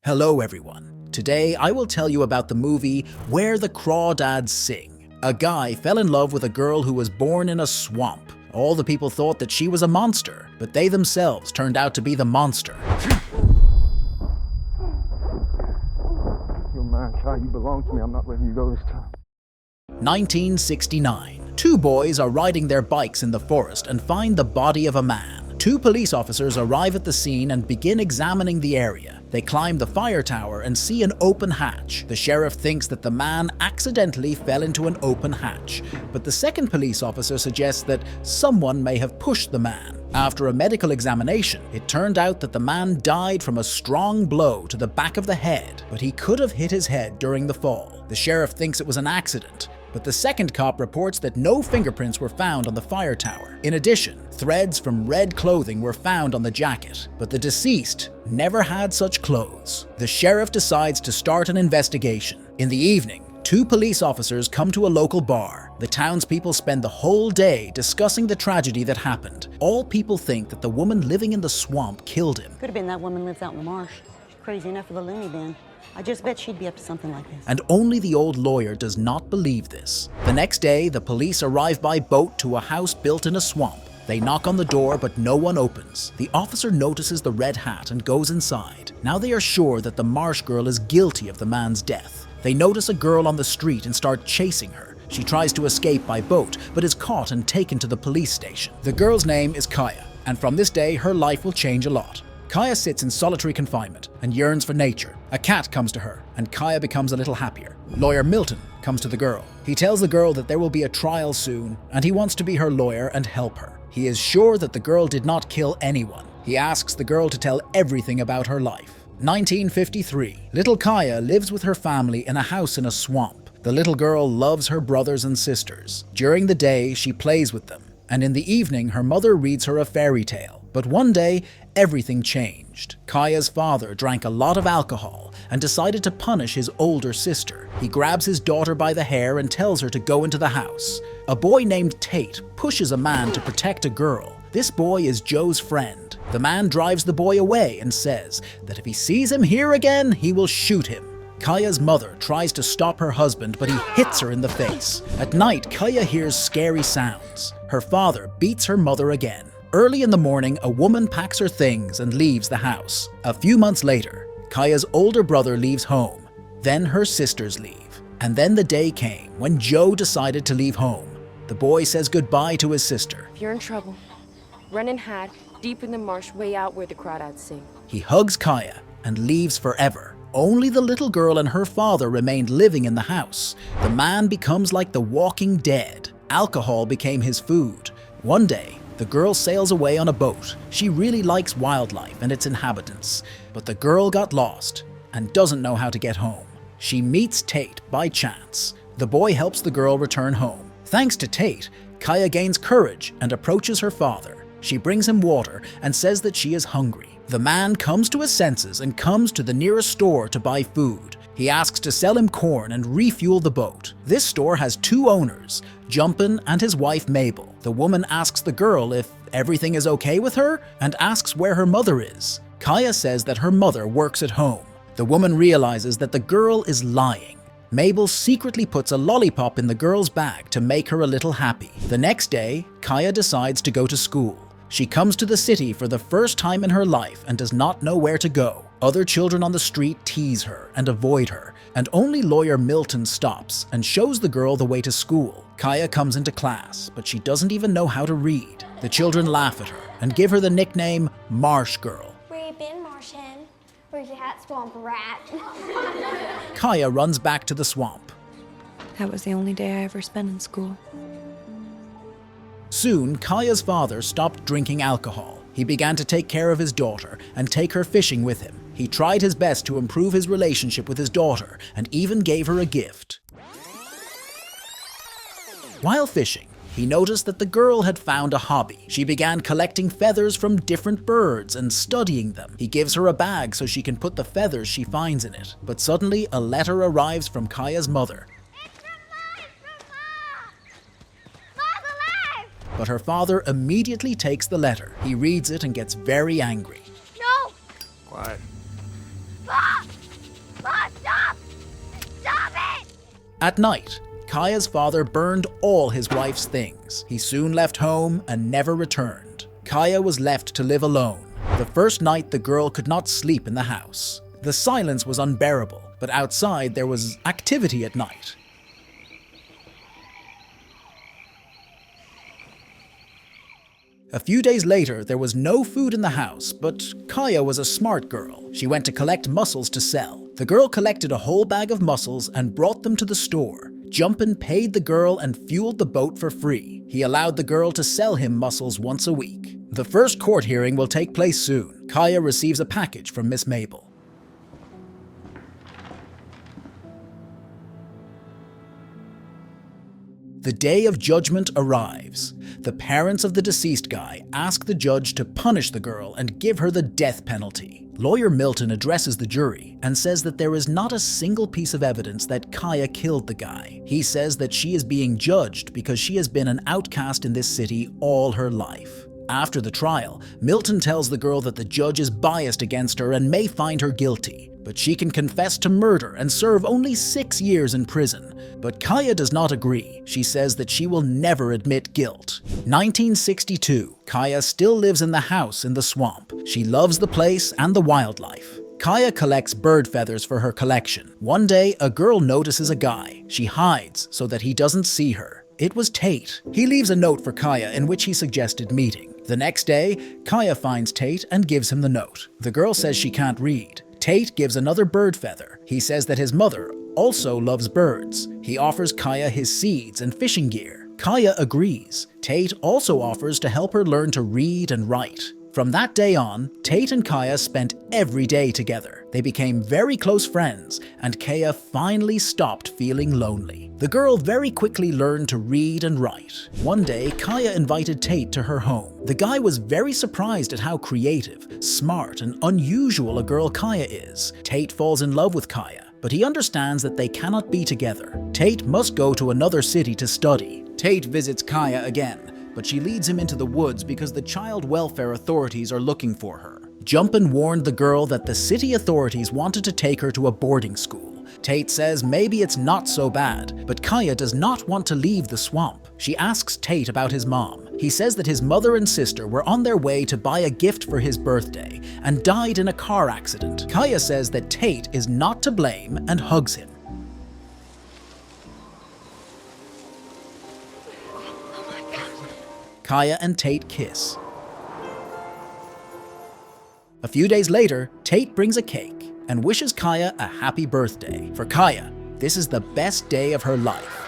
Hello everyone. Today I will tell you about the movie Where the Crawdads Sing. A guy fell in love with a girl who was born in a swamp. All the people thought that she was a monster, but they themselves turned out to be the monster. You're mine, Kai. You belong to me. I'm not letting you go this time. 1969. Two boys are riding their bikes in the forest and find the body of a man. Two police officers arrive at the scene and begin examining the area. They climb the fire tower and see an open hatch. The sheriff thinks that the man accidentally fell into an open hatch, but the second police officer suggests that someone may have pushed the man. After a medical examination, it turned out that the man died from a strong blow to the back of the head, but he could have hit his head during the fall. The sheriff thinks it was an accident, but the second cop reports that no fingerprints were found on the fire tower. In addition, threads from red clothing were found on the jacket, but the deceased never had such clothes. The sheriff decides to start an investigation. In the evening, two police officers come to a local bar. The townspeople spend the whole day discussing the tragedy that happened. All people think that the woman living in the swamp killed him. Could have been that woman lives out in the marsh. She's crazy enough for the loony bin. I just bet she'd be up to something like this. And only the old lawyer does not believe this. The next day, the police arrive by boat to a house built in a swamp. They knock on the door, but no one opens. The officer notices the red hat and goes inside. Now they are sure that the Marsh girl is guilty of the man's death. They notice a girl on the street and start chasing her. She tries to escape by boat, but is caught and taken to the police station. The girl's name is Kaya, and from this day, her life will change a lot. Kaya sits in solitary confinement and yearns for nature. A cat comes to her, and Kaya becomes a little happier. Lawyer Milton comes to the girl. He tells the girl that there will be a trial soon, and he wants to be her lawyer and help her. He is sure that the girl did not kill anyone. He asks the girl to tell everything about her life. 1953. Little Kaya lives with her family in a house in a swamp. The little girl loves her brothers and sisters. During the day, she plays with them, and in the evening, her mother reads her a fairy tale. But one day, everything changed. Kaya's father drank a lot of alcohol and decided to punish his older sister. He grabs his daughter by the hair and tells her to go into the house. A boy named Tate pushes a man to protect a girl. This boy is Joe's friend. The man drives the boy away and says that if he sees him here again, he will shoot him. Kaya's mother tries to stop her husband, but he hits her in the face. At night, Kaya hears scary sounds. Her father beats her mother again. Early in the morning, a woman packs her things and leaves the house. A few months later, Kaya's older brother leaves home. Then her sisters leave. And then the day came when Joe decided to leave home. The boy says goodbye to his sister. If you're in trouble, run and hide deep in the marsh way out where the crawdads sing. He hugs Kaya and leaves forever. Only the little girl and her father remained living in the house. The man becomes like the walking dead. Alcohol became his food. One day, the girl sails away on a boat. She really likes wildlife and its inhabitants, but the girl got lost and doesn't know how to get home. She meets Tate by chance. The boy helps the girl return home. Thanks to Tate, Kaya gains courage and approaches her father. She brings him water and says that she is hungry. The man comes to his senses and comes to the nearest store to buy food. He asks to sell him corn and refuel the boat. This store has two owners, Jumpin and his wife Mabel. The woman asks the girl if everything is okay with her and asks where her mother is. Kaya says that her mother works at home. The woman realizes that the girl is lying. Mabel secretly puts a lollipop in the girl's bag to make her a little happy. The next day, Kaya decides to go to school. She comes to the city for the first time in her life and does not know where to go. Other children on the street tease her and avoid her, and only lawyer Milton stops and shows the girl the way to school. Kaya comes into class, but she doesn't even know how to read. The children laugh at her and give her the nickname Marsh Girl. Where you been, Marsh Hen? Where's your hat, swamp rat? Kaya runs back to the swamp. That was the only day I ever spent in school. Soon, Kaya's father stopped drinking alcohol. He began to take care of his daughter and take her fishing with him. He tried his best to improve his relationship with his daughter and even gave her a gift. While fishing, he noticed that the girl had found a hobby. She began collecting feathers from different birds and studying them. He gives her a bag so she can put the feathers she finds in it. But suddenly, a letter arrives from Kaya's mother. But her father immediately takes the letter. He reads it and gets very angry. No! Quiet. Ah! At night, Kaya's father burned all his wife's things. He soon left home and never returned. Kaya was left to live alone. The first night, the girl could not sleep in the house. The silence was unbearable, but outside there was activity at night. A few days later, there was no food in the house, but Kaya was a smart girl. She went to collect mussels to sell. The girl collected a whole bag of mussels and brought them to the store. Jumpin paid the girl and fueled the boat for free. He allowed the girl to sell him mussels once a week. The first court hearing will take place soon. Kaya receives a package from Miss Mabel. The day of judgment arrives. The parents of the deceased guy ask the judge to punish the girl and give her the death penalty. Lawyer Milton addresses the jury and says that there is not a single piece of evidence that Kaya killed the guy. He says that she is being judged because she has been an outcast in this city all her life. After the trial, Milton tells the girl that the judge is biased against her and may find her guilty, but she can confess to murder and serve only 6 years in prison. But Kaya does not agree. She says that she will never admit guilt. 1962, Kaya still lives in the house in the swamp. She loves the place and the wildlife. Kaya collects bird feathers for her collection. One day, a girl notices a guy. She hides so that he doesn't see her. It was Tate. He leaves a note for Kaya in which he suggested meeting. The next day, Kaya finds Tate and gives him the note. The girl says she can't read. Tate gives another bird feather. He says that his mother also loves birds. He offers Kaya his seeds and fishing gear. Kaya agrees. Tate also offers to help her learn to read and write. From that day on, Tate and Kaya spent every day together. They became very close friends, and Kaya finally stopped feeling lonely. The girl very quickly learned to read and write. One day, Kaya invited Tate to her home. The guy was very surprised at how creative, smart, and unusual a girl Kaya is. Tate falls in love with Kaya, but he understands that they cannot be together. Tate must go to another city to study. Tate visits Kaya again, but she leads him into the woods because the child welfare authorities are looking for her. Jumpin warned the girl that the city authorities wanted to take her to a boarding school. Tate says maybe it's not so bad, but Kaya does not want to leave the swamp. She asks Tate about his mom. He says that his mother and sister were on their way to buy a gift for his birthday and died in a car accident. Kaya says that Tate is not to blame and hugs him. Kaya and Tate kiss. A few days later, Tate brings a cake and wishes Kaya a happy birthday. For Kaya, this is the best day of her life.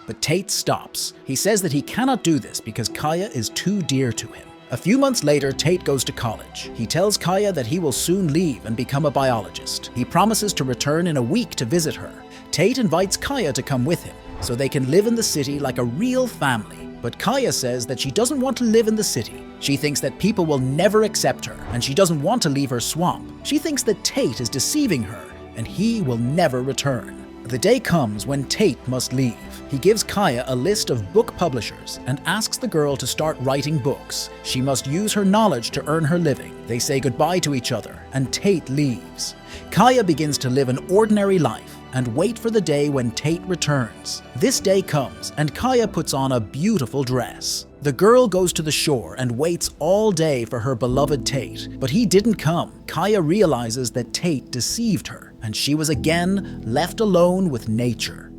But Tate stops. He says that he cannot do this because Kaya is too dear to him. A few months later, Tate goes to college. He tells Kaya that he will soon leave and become a biologist. He promises to return in a week to visit her. Tate invites Kaya to come with him, so they can live in the city like a real family. But Kaya says that she doesn't want to live in the city. She thinks that people will never accept her, and she doesn't want to leave her swamp. She thinks that Tate is deceiving her, and he will never return. The day comes when Tate must leave. He gives Kaya a list of book publishers and asks the girl to start writing books. She must use her knowledge to earn her living. They say goodbye to each other, and Tate leaves. Kaya begins to live an ordinary life and wait for the day when Tate returns. This day comes, and Kaya puts on a beautiful dress. The girl goes to the shore and waits all day for her beloved Tate, but he didn't come. Kaya realizes that Tate deceived her, and she was again left alone with nature.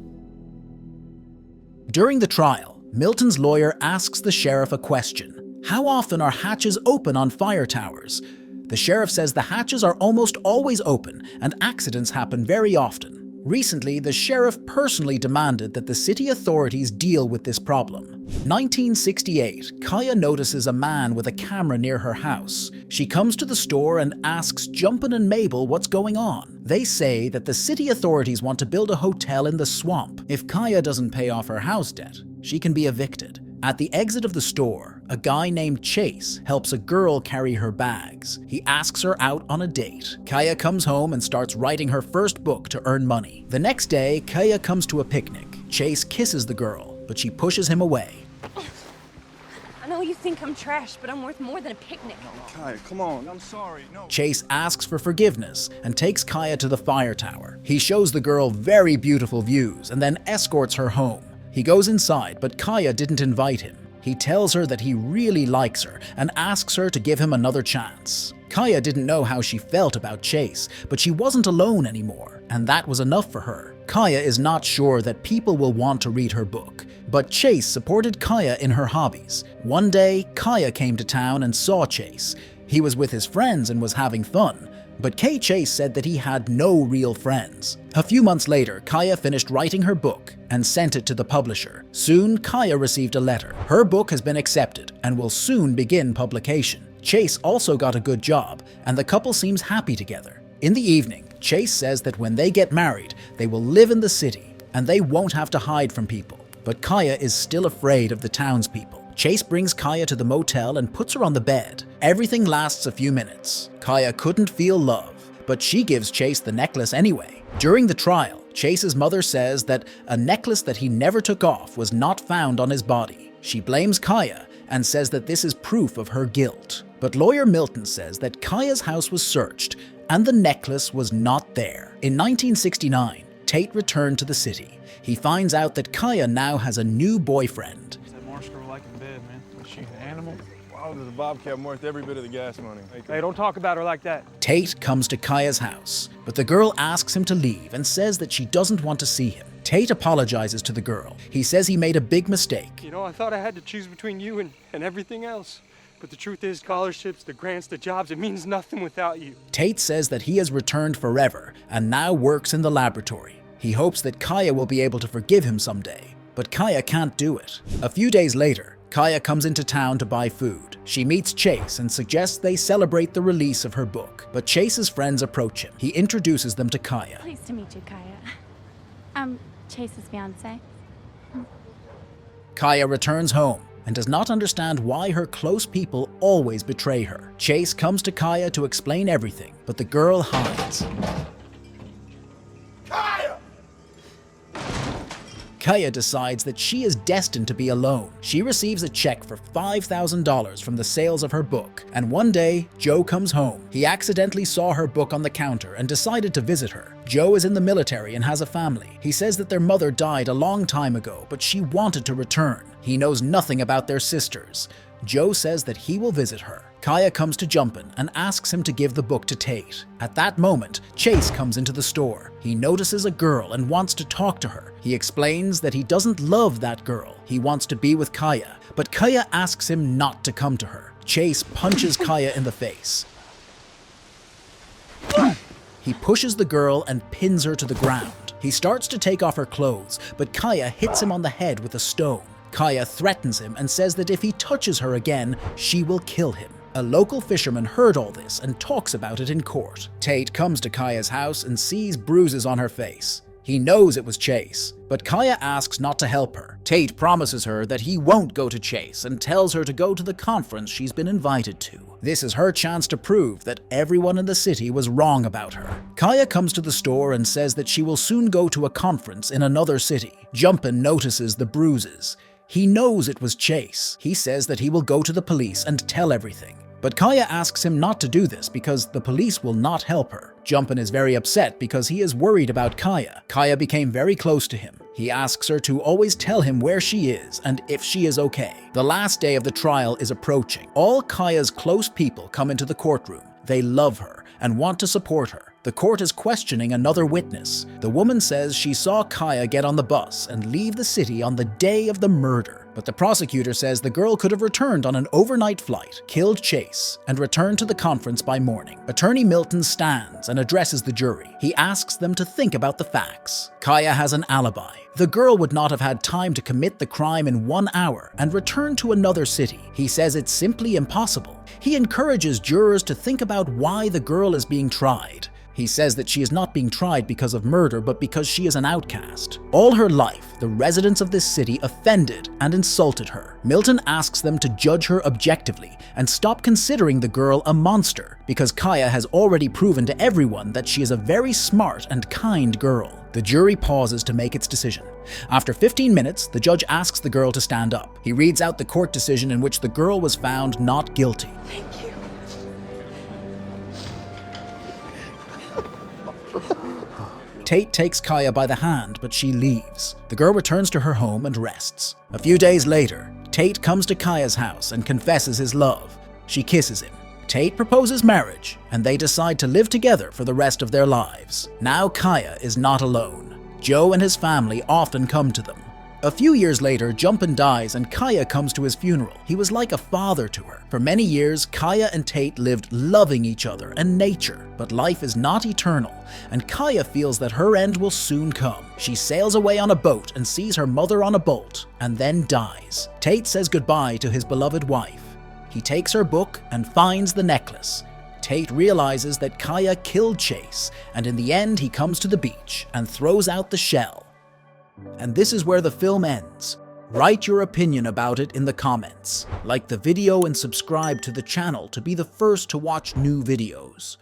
During the trial, Milton's lawyer asks the sheriff a question. How often are hatches open on fire towers? The sheriff says the hatches are almost always open, and accidents happen very often. Recently, the sheriff personally demanded that the city authorities deal with this problem. 1968, Kaya notices a man with a camera near her house. She comes to the store and asks Jumpin and Mabel what's going on. They say that the city authorities want to build a hotel in the swamp. If Kaya doesn't pay off her house debt, she can be evicted. At the exit of the store, a guy named Chase helps a girl carry her bags. He asks her out on a date. Kaya comes home and starts writing her first book to earn money. The next day, Kaya comes to a picnic. Chase kisses the girl, but she pushes him away. I know you think I'm trash, but I'm worth more than a picnic. Kaya, come on. I'm sorry. No. Chase asks for forgiveness and takes Kaya to the fire tower. He shows the girl very beautiful views and then escorts her home. He goes inside, but Kaya didn't invite him. He tells her that he really likes her and asks her to give him another chance. Kaya didn't know how she felt about Chase, but she wasn't alone anymore, and that was enough for her. Kaya is not sure that people will want to read her book, but Chase supported Kaya in her hobbies. One day, Kaya came to town and saw Chase. He was with his friends and was having fun, but Kay Chase said that he had no real friends. A few months later, Kaya finished writing her book and sent it to the publisher. Soon, Kaya received a letter. Her book has been accepted and will soon begin publication. Chase also got a good job, and the couple seems happy together. In the evening, Chase says that when they get married, they will live in the city and they won't have to hide from people. But Kaya is still afraid of the townspeople. Chase brings Kaya to the motel and puts her on the bed. Everything lasts a few minutes. Kaya couldn't feel love, but she gives Chase the necklace anyway. During the trial, Chase's mother says that a necklace that he never took off was not found on his body. She blames Kaya and says that this is proof of her guilt. But lawyer Milton says that Kaya's house was searched and the necklace was not there. In 1969, Tate returned to the city. He finds out that Kaya now has a new boyfriend. What's that marsh girl like in bed, man? Was she an animal? Wow, there's a bobcat worth every bit of the gas money. Hey, don't talk about her like that. Tate comes to Kaya's house, but the girl asks him to leave and says that she doesn't want to see him. Tate apologizes to the girl. He says he made a big mistake. You know, I thought I had to choose between you and everything else. But the truth is, scholarships, the grants, the jobs, it means nothing without you. Tate says that he has returned forever and now works in the laboratory. He hopes that Kaya will be able to forgive him someday, but Kaya can't do it. A few days later, Kaya comes into town to buy food. She meets Chase and suggests they celebrate the release of her book, but Chase's friends approach him. He introduces them to Kaya. Pleased to meet you, Kaya. I'm Chase's fiance. Kaya returns home and does not understand why her close people always betray her. Chase comes to Kaya to explain everything, but the girl hides. Kaya decides that she is destined to be alone. She receives a check for $5,000 from the sales of her book, and one day, Joe comes home. He accidentally saw her book on the counter and decided to visit her. Joe is in the military and has a family. He says that their mother died a long time ago, but she wanted to return. He knows nothing about their sisters. Joe says that he will visit her. Kaya comes to Jumpin' and asks him to give the book to Tate. At that moment, Chase comes into the store. He notices a girl and wants to talk to her. He explains that he doesn't love that girl. He wants to be with Kaya, but Kaya asks him not to come to her. Chase punches Kaya in the face. He pushes the girl and pins her to the ground. He starts to take off her clothes, but Kaya hits him on the head with a stone. Kaya threatens him and says that if he touches her again, she will kill him. A local fisherman heard all this and talks about it in court. Tate comes to Kaya's house and sees bruises on her face. He knows it was Chase, but Kaya asks not to help her. Tate promises her that he won't go to Chase and tells her to go to the conference she's been invited to. This is her chance to prove that everyone in the city was wrong about her. Kaya comes to the store and says that she will soon go to a conference in another city. Jumpin' notices the bruises. He knows it was Chase. He says that he will go to the police and tell everything. But Kaya asks him not to do this because the police will not help her. Jumpin' is very upset because he is worried about Kaya. Kaya became very close to him. He asks her to always tell him where she is and if she is okay. The last day of the trial is approaching. All Kaya's close people come into the courtroom. They love her and want to support her. The court is questioning another witness. The woman says she saw Kaya get on the bus and leave the city on the day of the murder. But the prosecutor says the girl could have returned on an overnight flight, killed Chase, and returned to the conference by morning. Attorney Milton stands and addresses the jury. He asks them to think about the facts. Kaya has an alibi. The girl would not have had time to commit the crime in 1 hour and return to another city. He says it's simply impossible. He encourages jurors to think about why the girl is being tried. He says that she is not being tried because of murder, but because she is an outcast. All her life, the residents of this city offended and insulted her. Milton asks them to judge her objectively and stop considering the girl a monster, because Kaya has already proven to everyone that she is a very smart and kind girl. The jury pauses to make its decision. After 15 minutes, the judge asks the girl to stand up. He reads out the court decision in which the girl was found not guilty. Thank you. Tate takes Kaya by the hand, but she leaves. The girl returns to her home and rests. A few days later, Tate comes to Kaya's house and confesses his love. She kisses him. Tate proposes marriage, and they decide to live together for the rest of their lives. Now Kaya is not alone. Joe and his family often come to them. A few years later, Jumpin' dies and Kaya comes to his funeral. He was like a father to her. For many years, Kaya and Tate lived loving each other and nature. But life is not eternal, and Kaya feels that her end will soon come. She sails away on a boat and sees her mother on a boat, and then dies. Tate says goodbye to his beloved wife. He takes her book and finds the necklace. Tate realizes that Kaya killed Chase, and in the end he comes to the beach and throws out the shell. And this is where the film ends. Write your opinion about it in the comments. Like the video and subscribe to the channel to be the first to watch new videos.